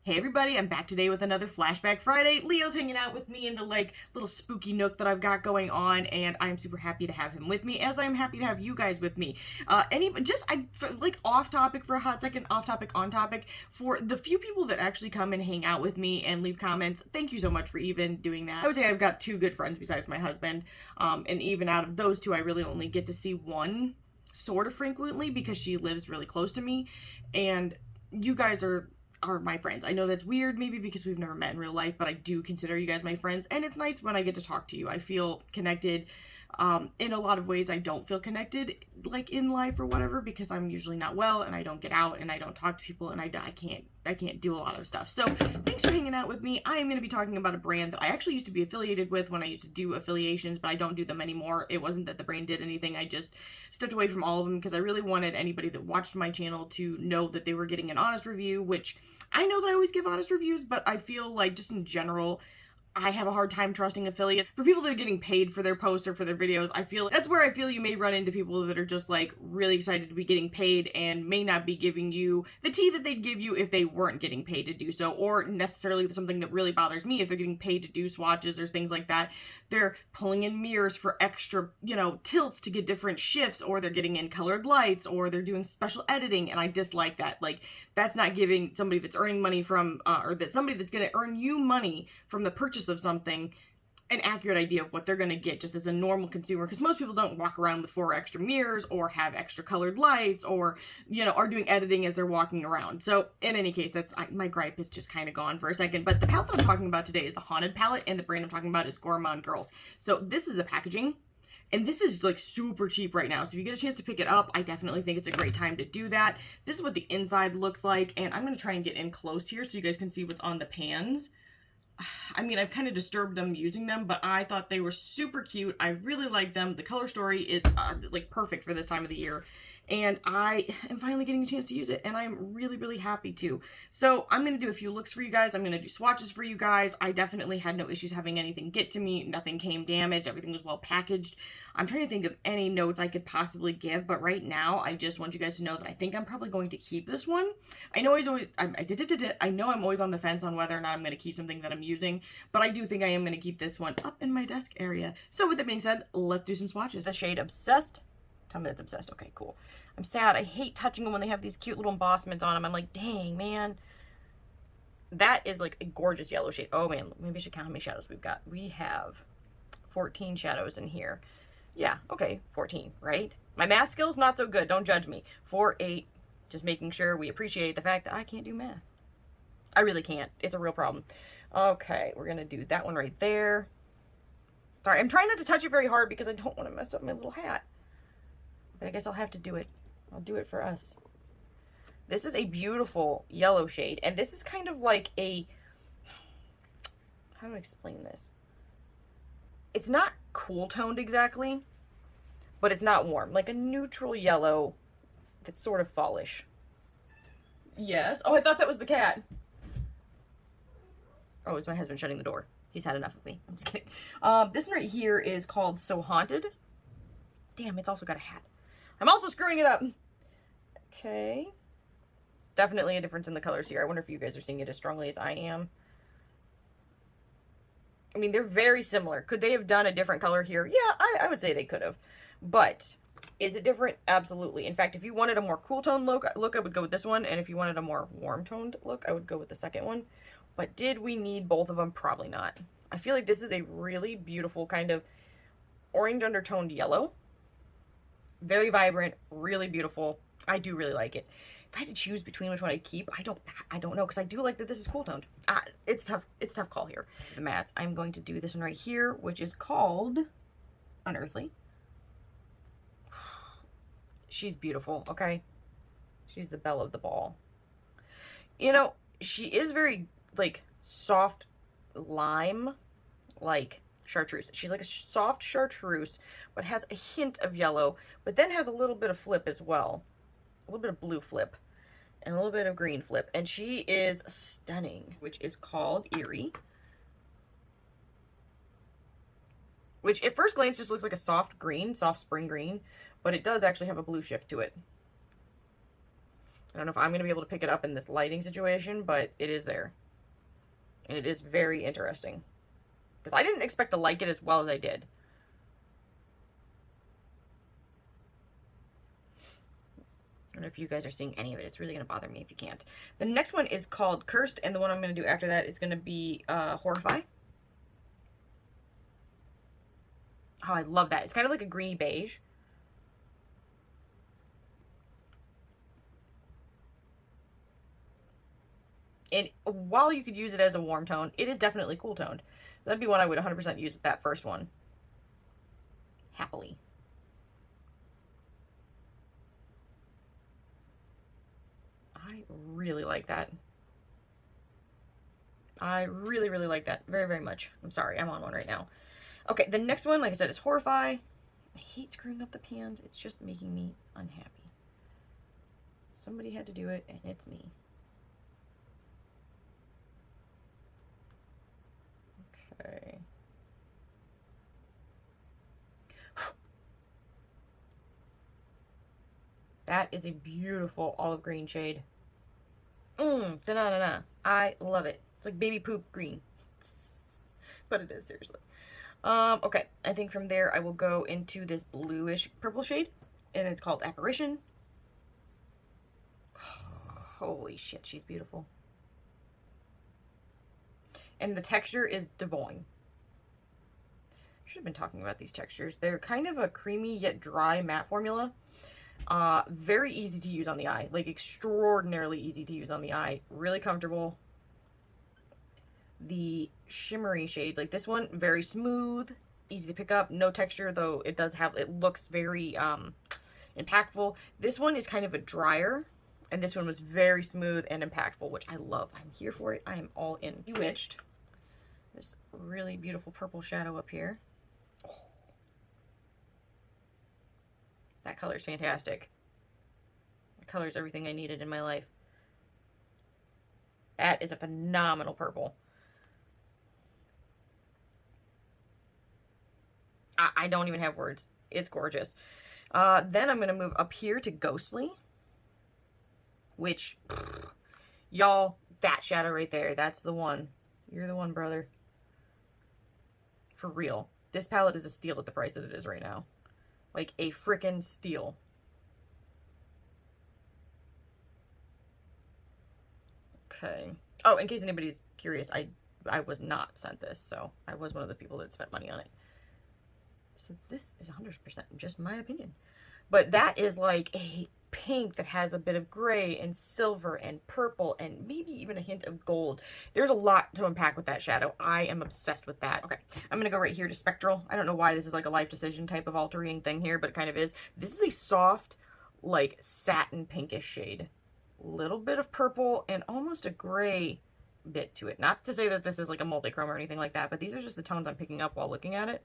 Hey everybody, I'm back today with another Flashback Friday. Leo's hanging out with me in the little spooky nook that I've got going on, and I'm super happy to have him with me, as I'm happy to have you guys with me. Off topic for a hot second, off topic, on topic, for the few people that actually come and hang out with me and leave comments, thank you so much for even doing that. I would say I've got two good friends besides my husband, and even out of those two, I really only get to see one sort of frequently because she lives really close to me, and you guys are my friends. I know that's weird maybe because we've never met in real life, but I do consider you guys my friends, and it's nice when I get to talk to you. I feel connected. In a lot of ways I don't feel connected like in life or whatever because I'm usually not well and I don't get out and I don't talk to people and I can't do a lot of stuff. So thanks for hanging out with me. I am going to be talking about a brand that I actually used to be affiliated with when I used to do affiliations, but I don't do them anymore. It wasn't that the brand did anything. I just stepped away from all of them because I really wanted anybody that watched my channel to know that they were getting an honest review, which I know that I always give honest reviews, but I feel like just in general, I have a hard time trusting affiliates. For people that are getting paid for their posts or for their videos, that's where I feel you may run into people that are just like really excited to be getting paid and may not be giving you the tea that they'd give you if they weren't getting paid to do so, or necessarily something that really bothers me if they're getting paid to do swatches or things like that. They're pulling in mirrors for extra, tilts to get different shifts, or they're getting in colored lights, or they're doing special editing, and I dislike that. Like, that's not giving somebody that's earning money from, or that somebody that's going to earn you money from the purchase of something an accurate idea of what they're going to get just as a normal consumer, because most people don't walk around with 4 extra mirrors or have extra colored lights or are doing editing as they're walking around. So in any case, my gripe is just kind of gone for a second. But the palette that I'm talking about today is the Haunted palette, and the brand I'm talking about is Gourmande Girls. So this is the packaging, and this is like super cheap right now. So if you get a chance to pick it up, I definitely think it's a great time to do that. This is what the inside looks like, and I'm going to try and get in close here so you guys can see what's on the pans. I mean, I've kind of disturbed them using them, but I thought they were super cute. I really like them. The color story is like perfect for this time of the year, and I am finally getting a chance to use it, and I'm really, really happy to. So I'm going to do a few looks for you guys. I'm going to do swatches for you guys. I definitely had no issues having anything get to me. Nothing came damaged. Everything was well packaged. I'm trying to think of any notes I could possibly give, but right now I just want you guys to know that I think I'm probably going to keep this one. I know I know I'm always on the fence on whether or not I'm going to keep something that I'm using, but I do think I am going to keep this one up in my desk area. So with that being said, let's do some swatches. The shade Obsessed. Tell me that's Obsessed. Okay, cool. I'm sad. I hate touching them when they have these cute little embossments on them. I'm like, dang, man. That is like a gorgeous yellow shade. Oh, man. Maybe I should count how many shadows we've got. We have 14 shadows in here. Yeah, okay, 14, right? My math skills, not so good. Don't judge me. 4, 8. Just making sure we appreciate the fact that I can't do math. I really can't. It's a real problem. Okay, we're going to do that one right there. Sorry, I'm trying not to touch it very hard because I don't want to mess up my little hat. But I guess I'll have to do it. I'll do it for us. This is a beautiful yellow shade. And this is kind of like a... How do I explain this? It's not cool toned exactly, but it's not warm. Like a neutral yellow that's sort of fallish. Yes. Oh, I thought that was the cat. Oh, it's my husband shutting the door. He's had enough of me. I'm just kidding. This one right here is called So Haunted. Damn, it's also got a hat. I'm also screwing it up. Okay. Definitely a difference in the colors here. I wonder if you guys are seeing it as strongly as I am. I mean, they're very similar. Could they have done a different color here? Yeah, I would say they could have. But is it different? Absolutely. In fact, if you wanted a more cool tone look, I would go with this one. And if you wanted a more warm toned look, I would go with the second one. But did we need both of them? Probably not. I feel like this is a really beautiful kind of orange undertoned yellow. Very vibrant, really beautiful. I do really like it. If I had to choose between which one I keep, I don't know, because I do like that this is cool toned. It's tough. It's a tough call here. The mattes. I'm going to do this one right here, which is called Unearthly. She's beautiful, okay? She's the belle of the ball. She is very, like, soft lime, like chartreuse. She's like a soft chartreuse, but has a hint of yellow, but then has a little bit of flip as well. A little bit of blue flip and a little bit of green flip. And she is stunning, which is called Eerie. Which at first glance just looks like a soft green, soft spring green, but it does actually have a blue shift to it. I don't know if I'm going to be able to pick it up in this lighting situation, but it is there. And it is very interesting. Because I didn't expect to like it as well as I did. I don't know if you guys are seeing any of it. It's really going to bother me if you can't. The next one is called Cursed, and the one I'm going to do after that is going to be Horrify. Oh, I love that. It's kind of like a greeny beige. And while you could use it as a warm tone, it is definitely cool toned. So that'd be one I would 100% use with that first one. Happily. I really like that. I really, really like that. Very, very much. I'm sorry, I'm on one right now. Okay, the next one, like I said, is Horrify. I hate screwing up the pans. It's just making me unhappy. Somebody had to do it, and it's me. Okay. That is a beautiful olive green shade. Da-na-na-na. I love it. It's like baby poop green. But it is, seriously. Okay, I think from there I will go into this bluish purple shade, and it's called Apparition. Holy shit, she's beautiful. And the texture is divine. Should have been talking about these textures. They're kind of a creamy yet dry matte formula. Very easy to use on the eye, like extraordinarily easy to use on the eye. Really comfortable. The shimmery shades, like this one, very smooth, easy to pick up, no texture, though it does have, it looks very impactful. This one is kind of a drier, and this one was very smooth and impactful, which I love. I'm here for it. I am all in. Bewitched. This really beautiful purple shadow up here. Oh. That color is fantastic. That color is everything I needed in my life. That is a phenomenal purple. I don't even have words. It's gorgeous. Then I'm going to move up here to Ghostly. Which, y'all, that shadow right there, that's the one. You're the one, brother. For real. This palette is a steal at the price that it is right now. Like a frickin' steal. Okay. Oh, in case anybody's curious, I was not sent this, so I was one of the people that spent money on it. So this is 100% just my opinion. But that is like a pink that has a bit of gray and silver and purple and maybe even a hint of gold. There's a lot to unpack with that shadow. I am obsessed with that. Okay, I'm going to go right here to Spectral. I don't know why this is like a life decision type of altering thing here, but it kind of is. This is a soft, like satin pinkish shade. Little bit of purple and almost a gray bit to it. Not to say that this is like a multi-chrome or anything like that, but these are just the tones I'm picking up while looking at it.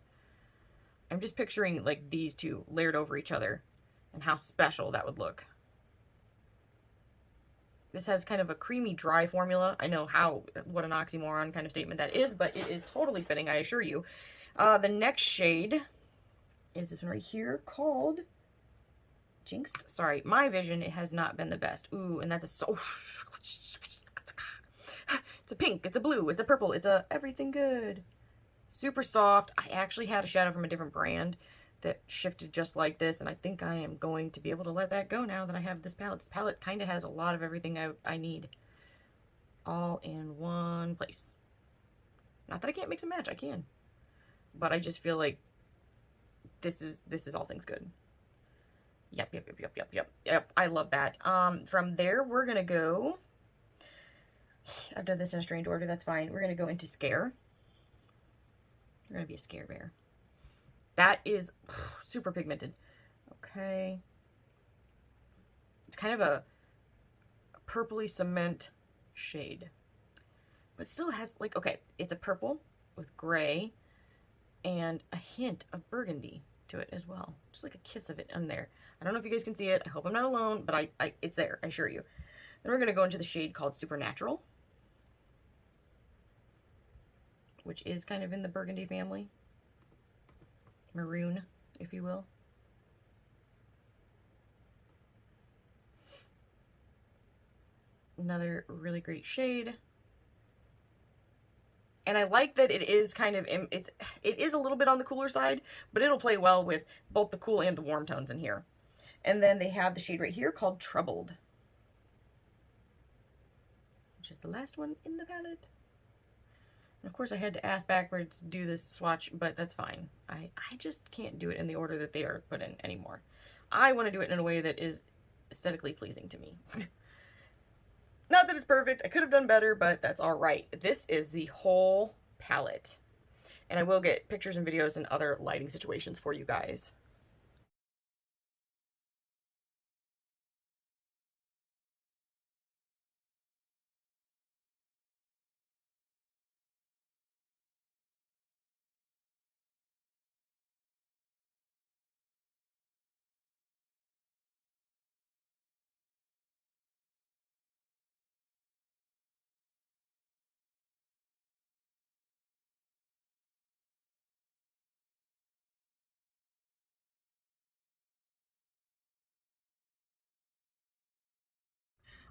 I'm just picturing like these two layered over each other and how special that would look. This has kind of a creamy dry formula. I know what an oxymoron kind of statement that is, but it is totally fitting, I assure you. The next shade is this one right here called Jinxed. Sorry, my vision, it has not been the best. Ooh, and that's a it's a pink, it's a blue, it's a purple, it's a everything good. Super soft. I actually had a shadow from a different brand that shifted just like this, and I think I am going to be able to let that go now that I have this palette. This palette kind of has a lot of everything I need all in one place. Not that I can't mix and match, I can. But I just feel like this is all things good. Yep, I love that. From there, we're gonna go, I've done this in a strange order, that's fine. We're gonna go into Scare. We're gonna be a Scare Bear. That is super pigmented. Okay. It's kind of a purpley cement shade. But still has, like, okay, it's a purple with gray and a hint of burgundy to it as well. Just like a kiss of it in there. I don't know if you guys can see it. I hope I'm not alone, but it's there, I assure you. Then we're gonna go into the shade called Supernatural, which is kind of in the burgundy family. Maroon, if you will. Another really great shade. And I like that it is kind of, it is a little bit on the cooler side, but it'll play well with both the cool and the warm tones in here. And then they have the shade right here called Troubled, which is the last one in the palette. And of course I had to ask backwards to do this swatch, but that's fine. I just can't do it in the order that they are put in anymore. I want to do it in a way that is aesthetically pleasing to me. Not that it's perfect, I could have done better, but that's all right. This is the whole palette. And I will get pictures and videos and other lighting situations for you guys.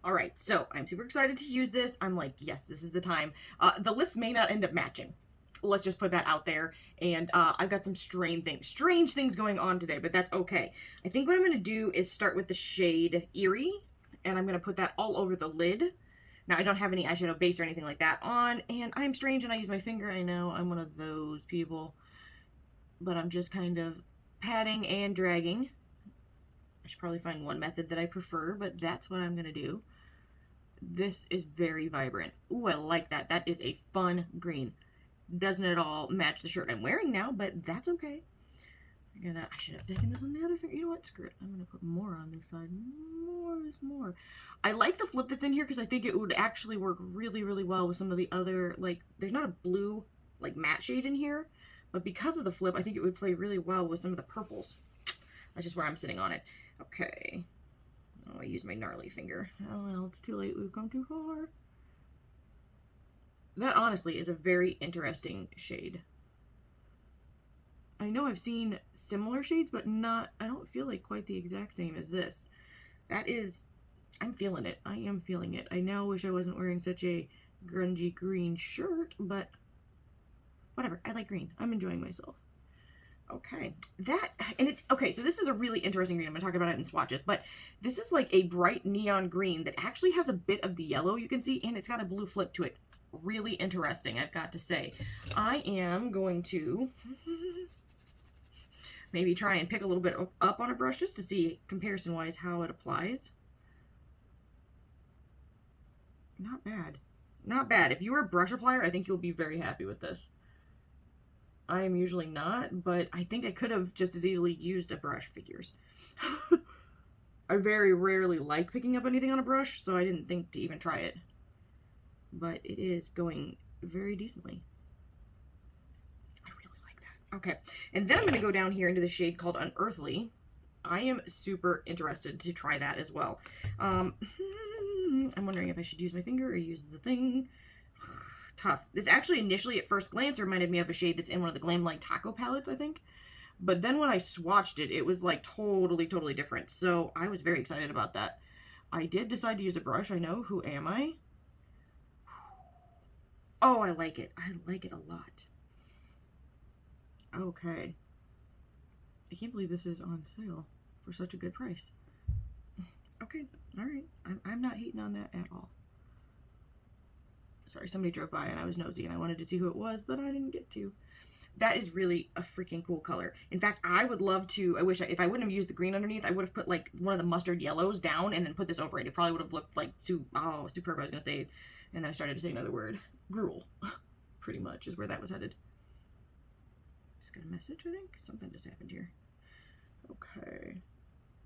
All right, so I'm super excited to use this. I'm like, yes, this is the time. The lips may not end up matching. Let's just put that out there. And I've got some strange things going on today, but that's okay. I think what I'm going to do is start with the shade Eerie, and I'm going to put that all over the lid. Now, I don't have any eyeshadow base or anything like that on, and I'm strange and I use my finger. I know I'm one of those people, but I'm just kind of patting and dragging. I should probably find one method that I prefer, but that's what I'm going to do. This is very vibrant. Ooh, I like that. That is a fun green. Doesn't at all match the shirt I'm wearing now, but that's okay. I should have taken this on the other finger. You know what? Screw it. I'm going to put more on this side. More is more. I like the flip that's in here because I think it would actually work really, really well with some of the other, like, there's not a blue, like, matte shade in here, but because of the flip, I think it would play really well with some of the purples. That's just where I'm sitting on it. Okay. Oh, I used my gnarly finger. Oh, well, it's too late. We've come too far. That honestly is a very interesting shade. I know I've seen similar shades, but not, I don't feel like quite the exact same as this. That is, I'm feeling it. I am feeling it. I now wish I wasn't wearing such a grungy green shirt, but whatever. I like green. I'm enjoying myself. Okay, okay, so this is a really interesting green. I'm going to talk about it in swatches, but this is like a bright neon green that actually has a bit of the yellow you can see, and it's got a blue flip to it. Really interesting, I've got to say. I am going to maybe try and pick a little bit up on a brush just to see comparison-wise how it applies. Not bad. Not bad. If you were a brush applier, I think you'll be very happy with this. I am usually not, but I think I could have just as easily used a brush, figures. I very rarely like picking up anything on a brush, so I didn't think to even try it. But it is going very decently. I really like that. Okay, and then I'm going to go down here into the shade called Unearthly. I am super interested to try that as well. I'm wondering if I should use my finger or use the thing. Tough. This actually initially at first glance reminded me of a shade that's in one of the Glam Light Taco palettes, I think. But then when I swatched it, it was like totally different. So I was very excited about that. I did decide to use a brush. I know. Who am I? Oh, I like it. I like it a lot. Okay. I can't believe this is on sale for such a good price. Okay. All right. I'm not hating on that at all. Sorry, somebody drove by and I was nosy and I wanted to see who it was, but I didn't get to. That is really a freaking cool color. In fact, I would love to, I wish if I wouldn't have used the green underneath, I would have put like one of the mustard yellows down and then put this over it. It probably would have looked like, superb, I was going to say, and then I started to say another word. Gruel, pretty much, is where that was headed. Just got a message, I think? Something just happened here. Okay.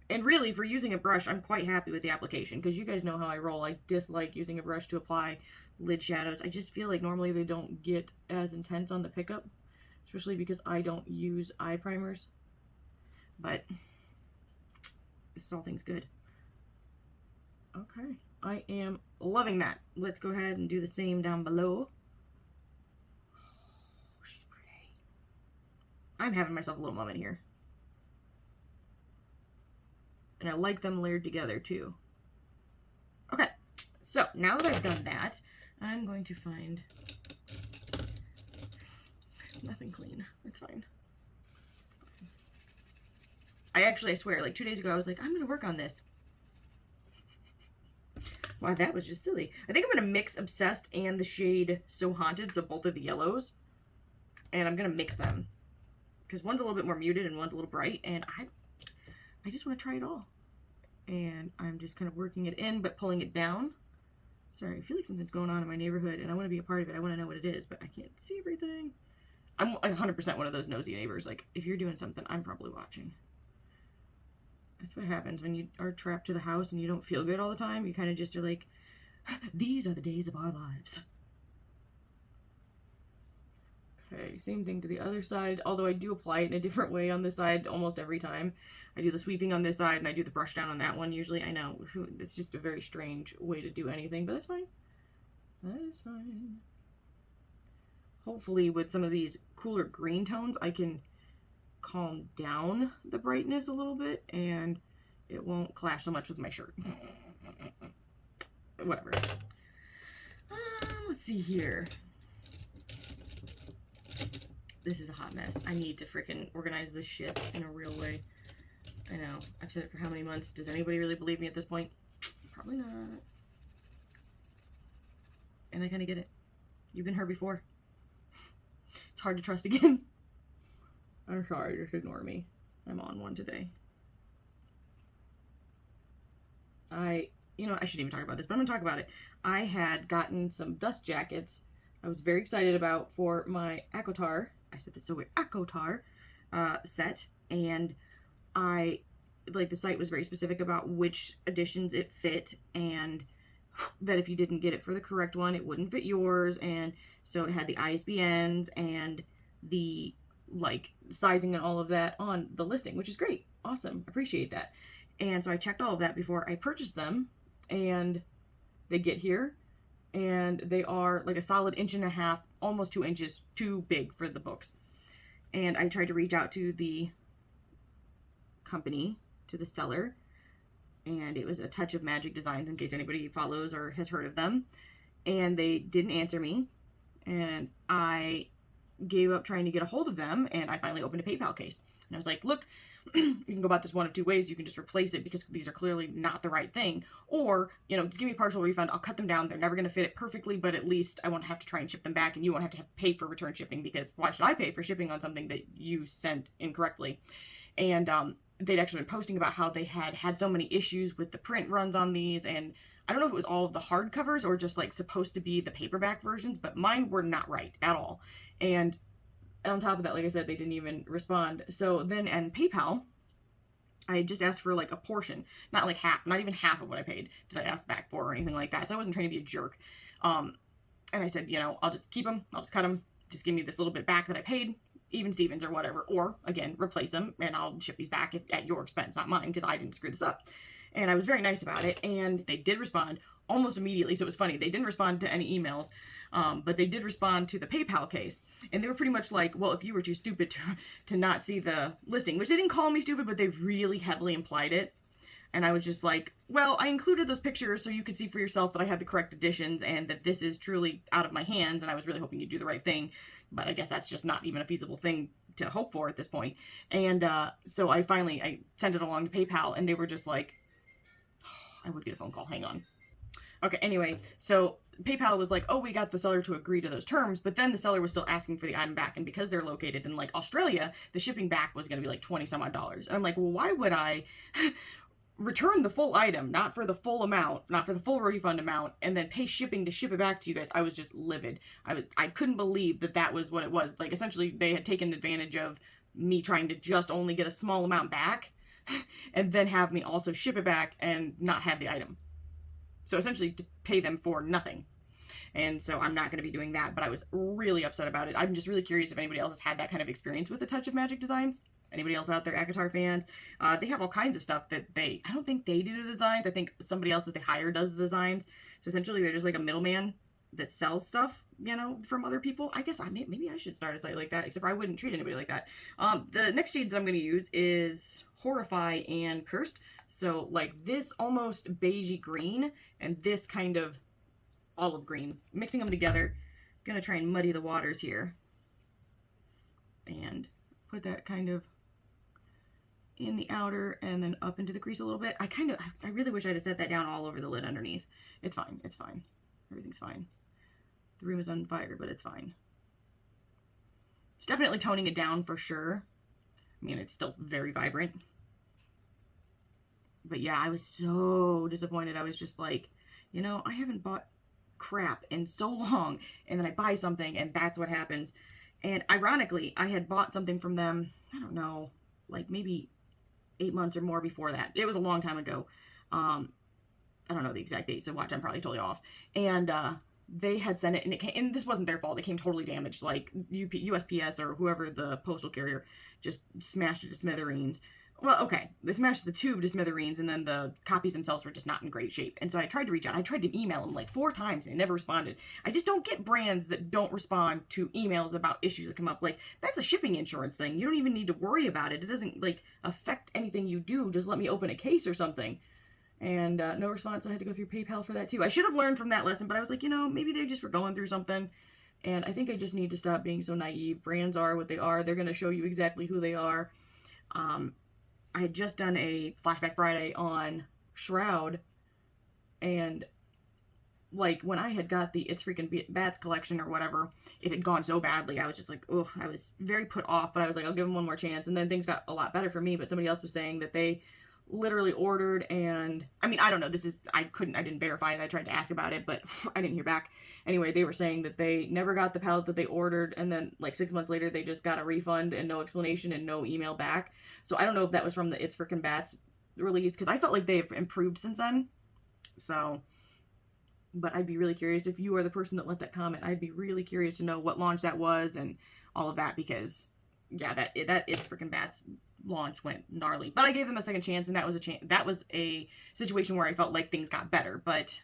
And really, for using a brush, I'm quite happy with the application, because you guys know how I roll. I dislike using a brush to apply lid shadows. I just feel like normally they don't get as intense on the pickup, especially because I don't use eye primers. But this is all things good. Okay, I am loving that. Let's go ahead and do the same down below. Oh, she's pretty. I'm having myself a little moment here. And I like them layered together too. Okay, So now that I've done that, I'm going to find nothing clean. It's fine. It's fine. I swear, like 2 days ago, I was like, I'm going to work on this. Wow, that was just silly. I think I'm going to mix Obsessed and the shade So Haunted, so both of the yellows. And I'm going to mix them. Because one's a little bit more muted and one's a little bright. And I just want to try it all. And I'm just kind of working it in, but pulling it down. Sorry, I feel like something's going on in my neighborhood, and I want to be a part of it. I want to know what it is, but I can't see everything. I'm 100% one of those nosy neighbors. Like, if you're doing something, I'm probably watching. That's what happens when you are trapped to the house and you don't feel good all the time. You kind of just are like, these are the days of our lives. Okay, same thing to the other side, although I do apply it in a different way on this side almost every time. I do the sweeping on this side and I do the brush down on that one usually. I know, it's just a very strange way to do anything, but that's fine. That is fine. Hopefully with some of these cooler green tones, I can calm down the brightness a little bit and it won't clash so much with my shirt. Whatever. Let's see here. This is a hot mess. I need to freaking organize this shit in a real way. I know. I've said it for how many months? Does anybody really believe me at this point? Probably not. And I kind of get it. You've been hurt before. It's hard to trust again. I'm sorry, just ignore me. I'm on one today. I shouldn't even talk about this, but I'm going to talk about it. I had gotten some dust jackets I was very excited about for my Akotar. I said this so weird. Akotar set. And the site was very specific about which editions it fit, and that if you didn't get it for the correct one, it wouldn't fit yours. And so it had the ISBNs and the sizing and all of that on the listing, which is great. Awesome. Appreciate that. And so I checked all of that before I purchased them, and they get here and they are like a solid 1.5 inches, almost 2 inches too big for the books. And I tried to reach out to the company, to the seller, and it was A Touch of Magic Designs, in case anybody follows or has heard of them. And they didn't answer me, and I gave up trying to get a hold of them, and I finally opened a PayPal case. And I was like, look, you can go about this one of two ways. You can just replace it because these are clearly not the right thing. Or, just give me a partial refund. I'll cut them down. They're never going to fit it perfectly, but at least I won't have to try and ship them back, and you won't have to pay for return shipping, because why should I pay for shipping on something that you sent incorrectly? And they'd actually been posting about how they had so many issues with the print runs on these, and I don't know if it was all of the hardcovers or just supposed to be the paperback versions, but mine were not right at all. And on top of that, like I said, they didn't even respond. So then on PayPal, I just asked for a portion, not half, not even half of what I paid did I ask back for or anything like that. So I wasn't trying to be a jerk. And I said, I'll just keep them. I'll just cut them. Just give me this little bit back that I paid, even Stevens or whatever. Or again, replace them and I'll ship these back at your expense, not mine, because I didn't screw this up. And I was very nice about it. And they did respond almost immediately. So it was funny. They didn't respond to any emails. But they did respond to the PayPal case, and they were pretty much like, well, if you were too stupid to not see the listing, which they didn't call me stupid, but they really heavily implied it. And I was just like, well, I included those pictures so you could see for yourself that I have the correct editions and that this is truly out of my hands, and I was really hoping you'd do the right thing. But I guess that's just not even a feasible thing to hope for at this point. And so I sent it along to PayPal, and they were just like, I would get a phone call, hang on. Okay, anyway, so PayPal was like, oh, we got the seller to agree to those terms, but then the seller was still asking for the item back, and because they're located in Australia, the shipping back was going to be $20 some odd. And I'm like, well, why would I return the full item, not for the full amount, not for the full refund amount, and then pay shipping to ship it back to you guys? I was just livid. I couldn't believe that was what it was. Essentially, they had taken advantage of me trying to just only get a small amount back, and then have me also ship it back and not have the item. So essentially to pay them for nothing. And so I'm not going to be doing that, but I was really upset about it. I'm just really curious if anybody else has had that kind of experience with A Touch of Magic Designs. Anybody else out there, Akotar fans? They have all kinds of stuff that I don't think they do the designs. I think somebody else that they hire does the designs. So essentially they're just like a middleman that sells stuff, from other people. I guess maybe I should start a site like that, except for I wouldn't treat anybody like that. The next shades that I'm going to use is Horrify and Cursed. So like this almost beigey green and this kind of olive green, mixing them together. I'm gonna try and muddy the waters here and put that kind of in the outer and then up into the crease a little bit. I really wish I'd have set that down all over the lid underneath. It's fine, it's fine. Everything's fine. The room is on fire, but it's fine. It's definitely toning it down for sure. I mean, it's still very vibrant. But yeah, I was so disappointed. I was just like, you know, I haven't bought crap in so long, and then I buy something and that's what happens. And ironically, I had bought something from them, I don't know, like maybe 8 months or more before that. It was a long time ago. I don't know the exact date, so watch, I'm probably totally off. And they had sent it, and it came, and this wasn't their fault. It came totally damaged. Like USPS or whoever the postal carrier just smashed it to smithereens. Well, okay, they smashed the tube to smithereens, and then the copies themselves were just not in great shape. And so I tried to reach out. I tried to email them like 4 times, and they never responded. I just don't get brands that don't respond to emails about issues that come up. Like, that's a shipping insurance thing. You don't even need to worry about it. It doesn't, like, affect anything you do. Just let me open a case or something. And no response. I had to go through PayPal for that, too. I should have learned from that lesson, but I was like, you know, maybe they just were going through something. And I think I just need to stop being so naive. Brands are what they are. They're going to show you exactly who they are. I had just done a Flashback Friday on Shroud, and like when I had got the It's Freaking Bats collection or whatever, it had gone so badly. I was just like, ugh, I was very put off, but I was like, I'll give them one more chance. And then things got a lot better for me, but somebody else was saying that they literally ordered, and I mean, I don't know, I didn't verify it. I tried to ask about it, but I didn't hear back. Anyway, they were saying that they never got the palette that they ordered, and then like 6 months later, they just got a refund and no explanation and no email back. So I don't know if that was from the It's Frickin' Bats release, because I felt like they've improved since then. So, but I'd be really curious if you are the person that left that comment. I'd be really curious to know what launch that was and all of that, because yeah, that It's Frickin' Bats launch went gnarly. But I gave them a second chance, and that was a situation where I felt like things got better. But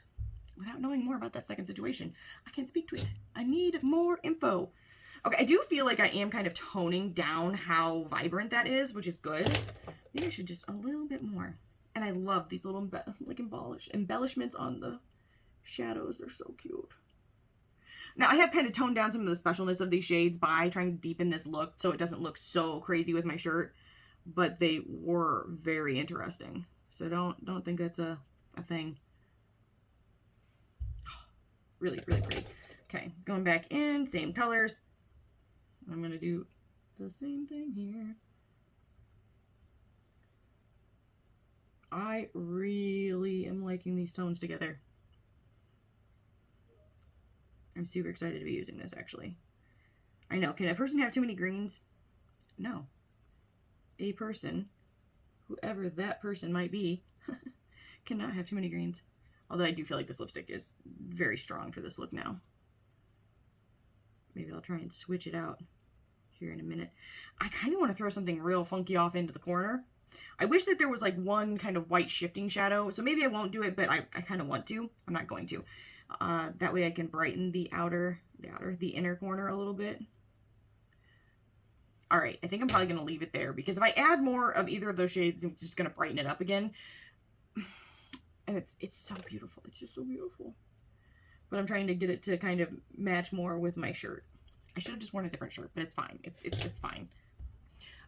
without knowing more about that second situation, I can't speak to it. I need more info. Okay, I do feel like I am kind of toning down how vibrant that is, which is good. Maybe I should just a little bit more. And I love these little like embellishments on the shadows. They're so cute. Now, I have kind of toned down some of the specialness of these shades by trying to deepen this look so it doesn't look so crazy with my shirt. But they were very interesting. So don't think that's a thing. Really, really pretty. Okay, going back in, same colors. I'm going to do the same thing here. I really am liking these tones together. I'm super excited to be using this, actually. I know, can a person have too many greens? No. A person, whoever that person might be, cannot have too many greens. Although I do feel like this lipstick is very strong for this look now. Maybe I'll try and switch it out here in a minute. I kind of want to throw something real funky off into the corner. I wish that there was like one kind of white shifting shadow, so maybe I won't do it, but I kind of want to. I'm not going to. That way I can brighten the inner corner a little bit. All right, I think I'm probably going to leave it there, because if I add more of either of those shades, it's just going to brighten it up again. And it's so beautiful. It's just so beautiful. But I'm trying to get it to kind of match more with my shirt. I should have just worn a different shirt, but it's fine. It's fine.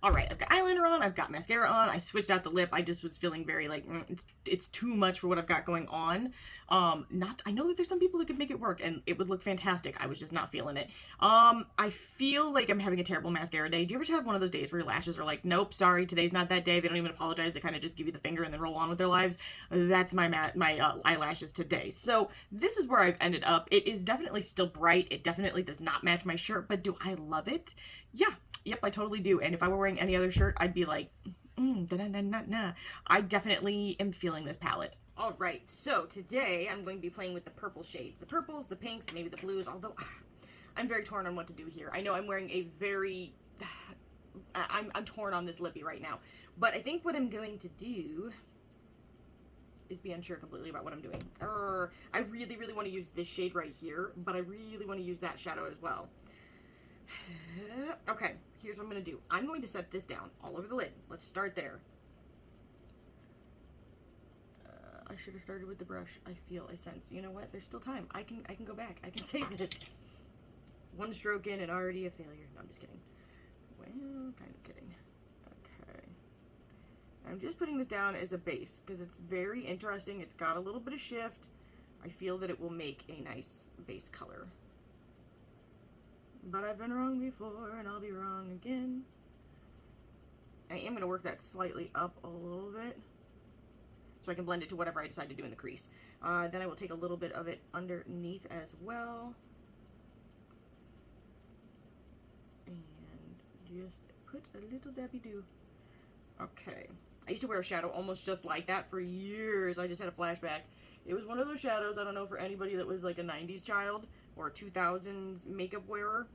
All right, I've got eyeliner on, I've got mascara on, I switched out the lip. I just was feeling very like, it's too much for what I've got going on. I know that there's some people that could make it work and it would look fantastic. I was just not feeling it. I feel like I'm having a terrible mascara day. Do you ever have one of those days where your lashes are like, nope, sorry, today's not that day. They don't even apologize. They kind of just give you the finger and then roll on with their lives. That's my eyelashes today. So this is where I've ended up. It is definitely still bright. It definitely does not match my shirt, but do I love it? Yeah. Yep, I totally do. And if I were wearing any other shirt, I'd be like, I definitely am feeling this palette. All right, so today I'm going to be playing with the purple shades. The purples, the pinks, maybe the blues, although I'm very torn on what to do here. I know I'm wearing a very, I'm torn on this lippy right now. But I think what I'm going to do is be unsure completely about what I'm doing. I really, really want to use this shade right here, but I really want to use that shadow as well. Okay, here's what I'm going to do. I'm going to set this down all over the lid. Let's start there. I should have started with the brush. I feel, I sense. You know what? There's still time. I can go back. I can save this. One stroke in and already a failure. No, I'm just kidding. Well, kind of kidding. Okay. I'm just putting this down as a base because it's very interesting. It's got a little bit of shift. I feel that it will make a nice base color. But I've been wrong before and I'll be wrong again. I am going to work that slightly up a little bit so I can blend it to whatever I decide to do in the crease. Then I will take a little bit of it underneath as well. And just put a little dabby do. Okay. I used to wear a shadow almost just like that for years. I just had a flashback. It was one of those shadows, I don't know for anybody that was like a 90s child or a 2000s makeup wearer.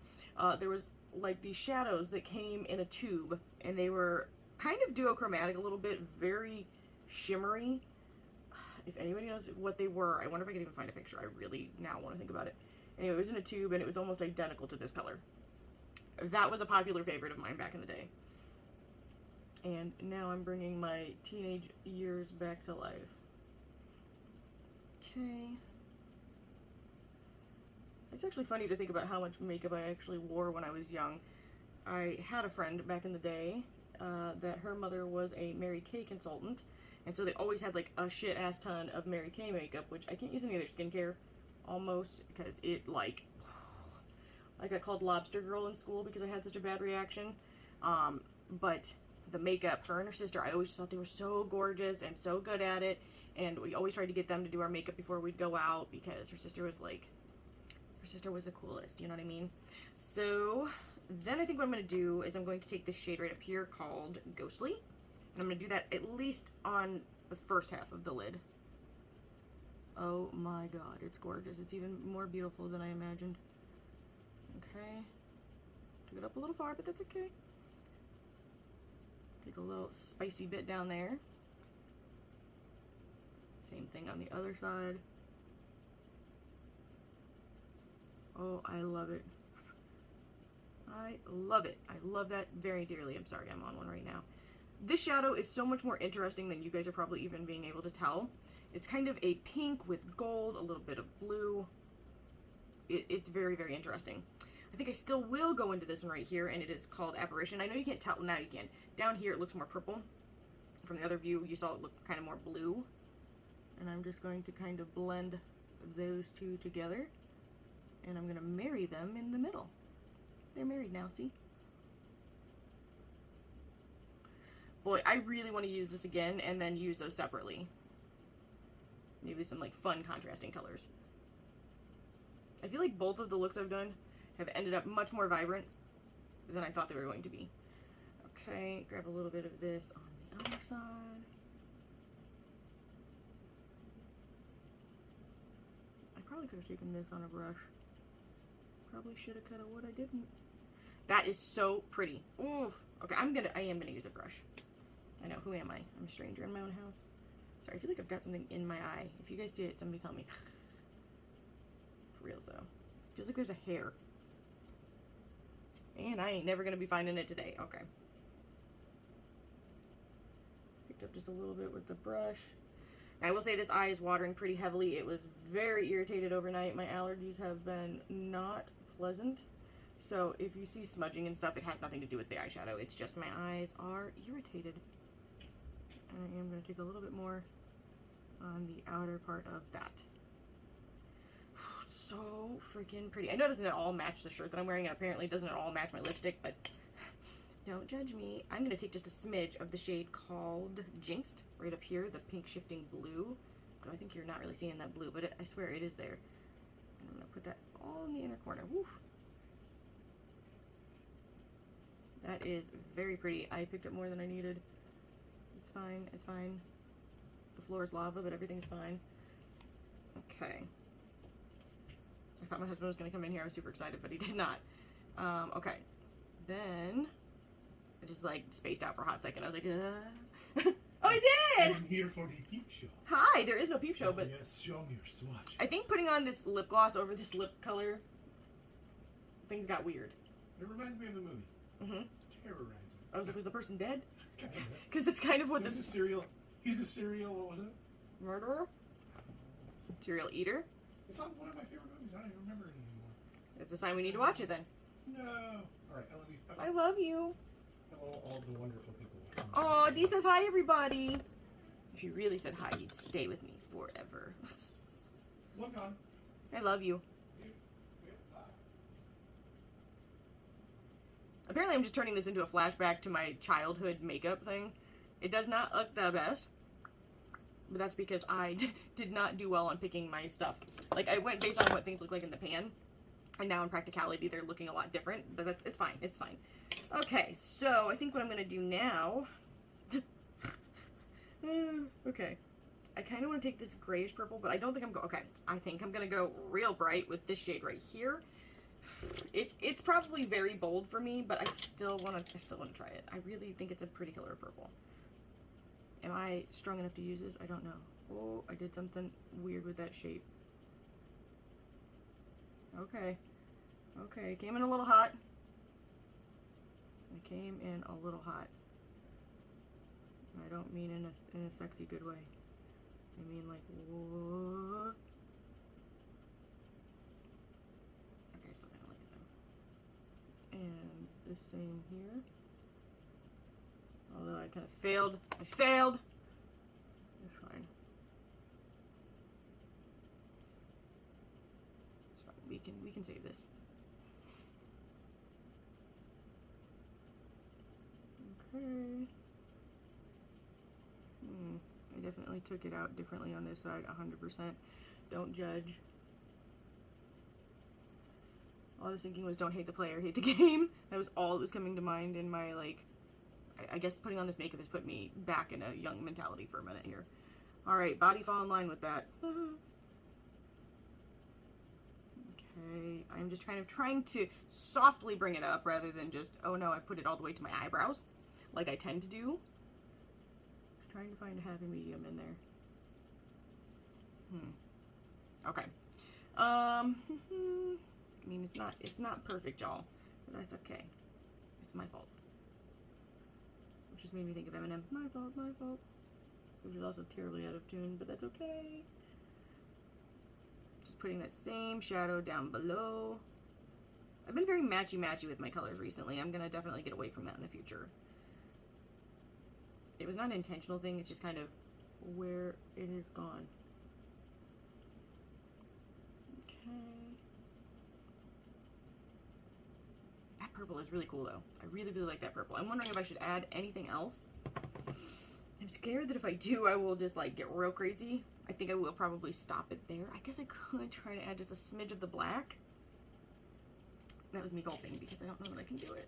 There was like these shadows that came in a tube and they were kind of duochromatic a little bit, very shimmery. If anybody knows what they were, I wonder if I can even find a picture. I really now want to think about it. Anyway, it was in a tube and it was almost identical to this color. That was a popular favorite of mine back in the day. And now I'm bringing my teenage years back to life. Okay. It's actually funny to think about how much makeup I actually wore when I was young. I had a friend back in the day that her mother was a Mary Kay consultant, and so they always had like a shit ass ton of Mary Kay makeup, which I can't use any other skincare almost because it like I got called Lobster Girl in school because I had such a bad reaction. But the makeup, her and her sister, I always thought they were so gorgeous and so good at it, and we always tried to get them to do our makeup before we'd go out because her sister was like, her sister was the coolest, you know what I mean? So then I think what I'm going to do is I'm going to take this shade right up here called Ghostly, and I'm going to do that at least on the first half of the lid. Oh my god, it's gorgeous. It's even more beautiful than I imagined. Okay. Took it up a little far, but that's okay. Take a little spicy bit down there. Same thing on the other side. Oh, I love it. I love it. I love that very dearly. I'm sorry, I'm on one right now. This shadow is so much more interesting than you guys are probably even being able to tell. It's kind of a pink with gold, a little bit of blue. It's very, very interesting. I think I still will go into this one right here, and it is called Apparition. I know you can't tell. Now you can. Down here, it looks more purple. From the other view, you saw it look kind of more blue. And I'm just going to kind of blend those two together. And I'm going to marry them in the middle. They're married now, see? Boy, I really want to use this again and then use those separately. Maybe some like fun contrasting colors. I feel like both of the looks I've done have ended up much more vibrant than I thought they were going to be. Okay, grab a little bit of this on the other side. I probably could have taken this on a brush. Probably should have cut out what I didn't. That is so pretty. Ooh. Okay, I am gonna use a brush. I know, who am I? I'm a stranger in my own house. Sorry, I feel like I've got something in my eye. If you guys see it, somebody tell me. For real though. Feels like there's a hair. And I ain't never gonna be finding it today. Okay. Picked up just a little bit with the brush. I will say this eye is watering pretty heavily. It was very irritated overnight. My allergies have been not pleasant. So if you see smudging and stuff, it has nothing to do with the eyeshadow. It's just my eyes are irritated. And I am going to take a little bit more on the outer part of that. So freaking pretty. I know it doesn't at all match the shirt that I'm wearing, and apparently it doesn't at all match my lipstick, but don't judge me. I'm going to take just a smidge of the shade called Jinxed right up here, the pink shifting blue. So I think you're not really seeing that blue, but I swear it is there. And I'm going to put that all in the inner corner. Woo. That is very pretty. I picked up more than I needed. It's fine. It's fine. The floor is lava, but everything's fine. Okay. I thought my husband was going to come in here. I was super excited, but he did not. Okay. Then I just like spaced out for a hot second. I was like, oh, I did! I'm here for the peep show. Hi, there is no peep show, but yes, show me your swatches. I think putting on this lip gloss over this lip color, things got weird. It reminds me of the movie. Mm-hmm. Terrorizing. I was like, was the person dead? Because it's kind of what He's a serial, what was it? Murderer? Serial eater? It's on one of my favorite movies. I don't even remember it anymore. It's a sign we need to watch it then. No. All right, Ellie. I love you. Hello, all the wonderful people. Oh, Dee says hi, everybody. If you really said hi, you'd stay with me forever. Look on. I love you. Apparently, I'm just turning this into a flashback to my childhood makeup thing. It does not look the best. But that's because I did not do well on picking my stuff. Like, I went based on what things look like in the pan. And now in practicality, they're looking a lot different. But it's fine. It's fine. Okay, so I think what I'm going to do now... okay. I kind of want to take this grayish purple, but I don't think I'm going... Okay, I think I'm going to go real bright with this shade right here. It's probably very bold for me, but I still want to try it. I really think it's a pretty color of purple. Am I strong enough to use this? I don't know. Oh, I did something weird with that shape. Okay. Okay, came in a little hot. I came in a little hot. I don't mean in a sexy good way. I mean like, whoa. Okay, still kind of like it though. And the same here. Although I kind of failed. I failed! It's fine. It's fine. We can save this. Okay. I definitely took it out differently on this side, 100%. Don't judge. All I was thinking was don't hate the player, hate the game. That was all that was coming to mind in my, like, I guess putting on this makeup has put me back in a young mentality for a minute here. Alright, body fall in line with that. Okay, I'm just trying to softly bring it up rather than just, oh no, I put it all the way to my eyebrows, like I tend to do. Just trying to find a happy medium in there. Okay. I mean, it's not perfect, y'all, but that's okay. It's my fault. Which just made me think of Eminem. My fault, my fault. Which is also terribly out of tune, but that's okay. Just putting that same shadow down below. I've been very matchy-matchy with my colors recently. I'm gonna definitely get away from that in the future. It was not an intentional thing, it's just kind of where it has gone. Okay. That purple is really cool though. I really, really like that purple. I'm wondering if I should add anything else. I'm scared that if I do, I will just like get real crazy. I think I will probably stop it there. I guess I could try to add just a smidge of the black. That was me gulping because I don't know that I can do it.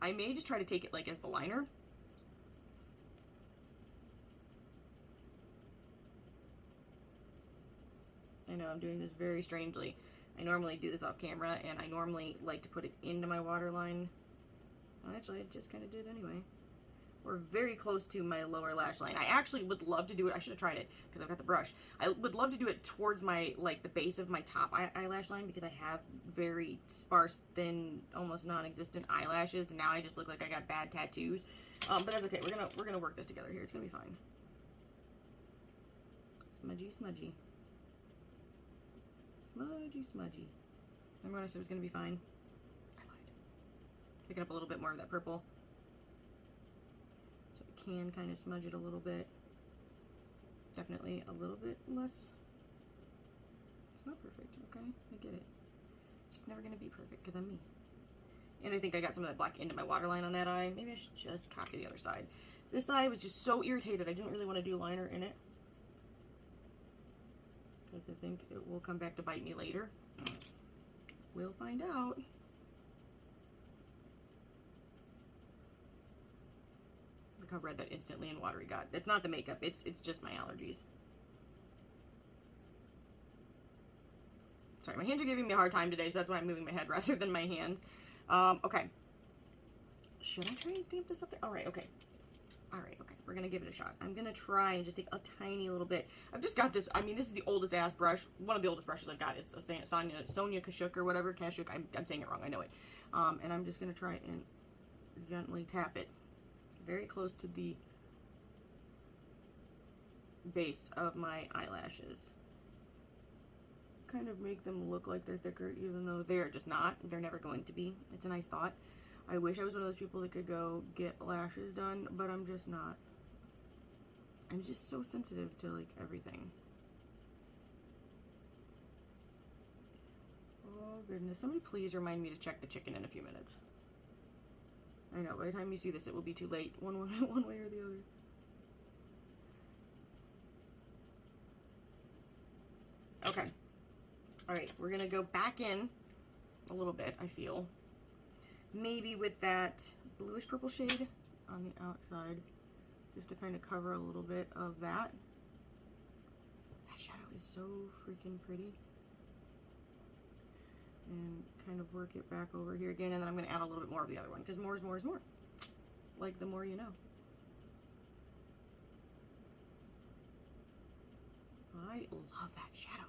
I may just try to take it like as the liner. I know I'm doing this very strangely. I normally do this off camera, and I normally like to put it into my waterline. Well, actually, I just kind of did anyway. We're very close to my lower lash line. I actually would love to do it. I should have tried it because I've got the brush. I would love to do it towards my, like, the base of my top eyelash line because I have very sparse, thin, almost non-existent eyelashes, and now I just look like I got bad tattoos. But that's okay. We're gonna work this together here. It's gonna be fine. Smudgy, smudgy. Smudgy, smudgy. Remember when I said it was gonna be fine? I lied. Picking up a little bit more of that purple. Can kind of smudge it a little bit. Definitely a little bit less. It's not perfect, okay? I get it. It's just never going to be perfect because I'm me. And I think I got some of that black into my waterline on that eye. Maybe I should just copy the other side. This eye was just so irritated. I didn't really want to do liner in it. Because I think it will come back to bite me later. We'll find out. Look how red that instantly and watery got. It's not the makeup, it's just my allergies. Sorry, my hands are giving me a hard time today, so that's why I'm moving my head rather than my hands. Okay. Should I try and stamp this up there? Alright, okay. Alright, okay. We're gonna give it a shot. I'm gonna try and just take a tiny little bit. I've just got this, I mean, this is the oldest ass brush. One of the oldest brushes I've got. It's a Sonia Kashuk or whatever. Kashuk, I'm saying it wrong, I know it. And I'm just gonna try and gently tap it. Very close to the base of my eyelashes. Kind of make them look like they're thicker, even though they're just not. They're never going to be. It's a nice thought. I wish I was one of those people that could go get lashes done, but I'm just not. I'm just so sensitive to, like, everything. Oh, goodness. Somebody please remind me to check the chicken in a few minutes. I know, by the time you see this, it will be too late. One way or the other. Okay. Alright, we're gonna go back in a little bit, I feel. Maybe with that bluish purple shade on the outside, just to kind of cover a little bit of that. That shadow is so freaking pretty. And kind of work it back over here again, and then I'm going to add a little bit more of the other one, because more is more is more. Like, the more you know. I love that shadow.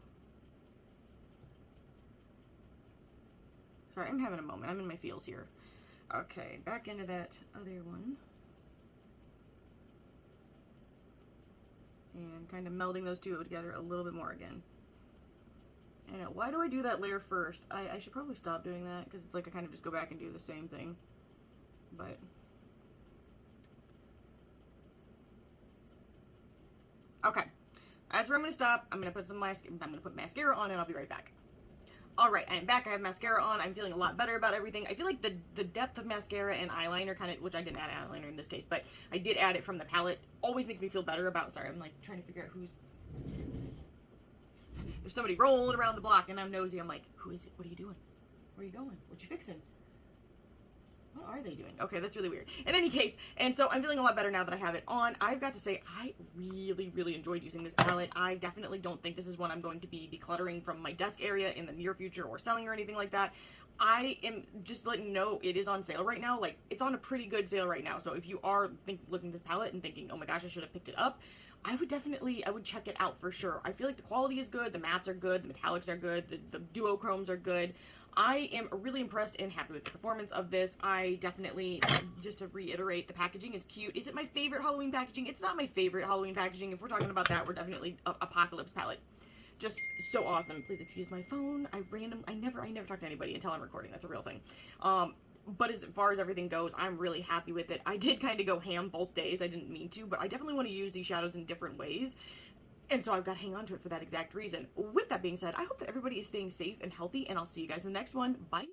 Sorry, I'm having a moment. I'm in my feels here. Okay, back into that other one. And kind of melding those two together a little bit more again. I know, why do I do that layer first? I should probably stop doing that, because it's like I kind of just go back and do the same thing. But... okay. That's where I'm going to stop. I'm going to put mascara on, and I'll be right back. Alright, I am back. I have mascara on. I'm feeling a lot better about everything. I feel like the depth of mascara and eyeliner kind of, which I didn't add eyeliner in this case, but I did add it from the palette, always makes me feel better about, sorry, I'm like trying to figure out who's, there's somebody rolling around the block and I'm nosy. I'm like, who is it? What are you doing? Where are you going? What you fixing? What are they doing? Okay, that's really weird. In any case, and so I'm feeling a lot better now that I have it on. I've got to say, I really, really enjoyed using this palette. I definitely don't think this is one I'm going to be decluttering from my desk area in the near future or selling or anything like that. I am just letting you know it is on sale right now. Like, it's on a pretty good sale right now. So if you are looking at this palette and thinking, oh my gosh, I should have picked it up, I would check it out for sure. I feel like the quality is good, the mattes are good, the metallics are good, the duochromes are good. I am really impressed and happy with the performance of this. I definitely, just to reiterate, the packaging is cute. Is it my favorite Halloween packaging? It's not my favorite Halloween packaging. If we're talking about that, we're definitely Apocalypse palette. Just so awesome. Please excuse my phone. I never talk to anybody until I'm recording. That's a real thing. But as far as everything goes, I'm really happy with it. I did kind of go ham both days. I didn't mean to, but I definitely want to use these shadows in different ways. And so I've got to hang on to it for that exact reason. With that being said, I hope that everybody is staying safe and healthy, and I'll see you guys in the next one. Bye.